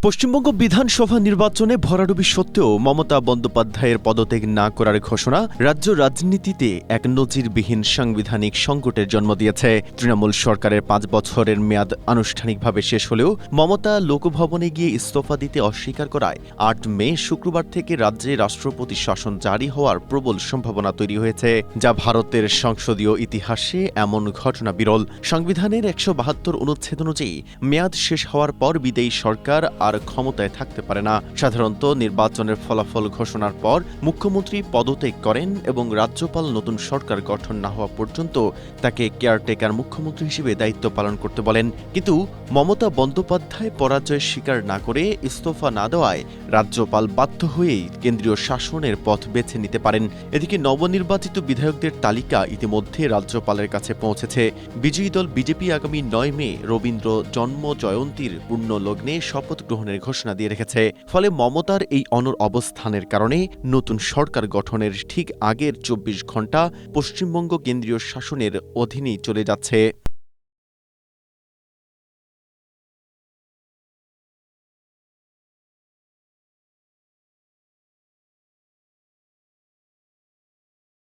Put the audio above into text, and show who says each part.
Speaker 1: পশ্চিমবঙ্গ বিধানসভা নির্বাচনে ভরাডুবি সত্ত্বেও মমতা বন্দ্যোপাধ্যায়ের পদত্যাগ না করার ঘোষণা রাজ্য রাজনীতিতে এক নজিরবিহীন সাংবিধানিক সংকটের জন্ম দিয়েছে। তৃণমূল সরকারের ৫ বছরের মেয়াদ আনুষ্ঠানিকভাবে শেষ হলেও মমতা লোকভবনে গিয়ে ইস্তফা দিতে অস্বীকার করায় ৮ মে শুক্রবার থেকে রাজ্যে রাষ্ট্রপতি শাসন জারি হওয়ার প্রবল সম্ভাবনা তৈরি হয়েছে, যা ভারতের সংসদীয় ইতিহাসে এমন ঘটনা বিরল। সংবিধানের ১৭২ অনুচ্ছেদ অনুযায়ী মেয়াদ শেষ হওয়ার পর বিদায়ী সরকার আর ক্ষমতায় থাকতে পারে না। সাধারণত নির্বাচনের ফলাফল ঘোষণার পর মুখ্যমন্ত্রী পদত্যাগ করেন এবং রাজ্যপাল নতুন সরকার গঠন না হওয়া পর্যন্ত তাকে কেয়ারটেকার মুখ্যমন্ত্রী হিসেবে দায়িত্ব পালন করতে বলেন। কিন্তু মমতা বন্দ্যোপাধ্যায় পরাজয় স্বীকার না করে ইস্তফা না দেওয়ায় রাজ্যপাল বাধ্য হয়েই কেন্দ্রীয় শাসনের পথ বেছে নিতে পারেন। এদিকে নবনির্বাচিত বিধায়কদের তালিকা ইতিমধ্যে রাজ্যপালের কাছে পৌঁছেছে। বিজয়ী দল বিজেপি আগামী ৯ মে রবীন্দ্র জন্ম জয়ন্তীর পুণ্যলগ্নে শপথ গ্রহণের ঘোষণা দিয়ে রেখেছে। ফলে মমতার এই অনড় অবস্থানের কারণে নতুন সরকার গঠনের ঠিক আগের ২৪ ঘণ্টা পশ্চিমবঙ্গ কেন্দ্রীয় শাসনের অধীনেই চলে যাচ্ছে।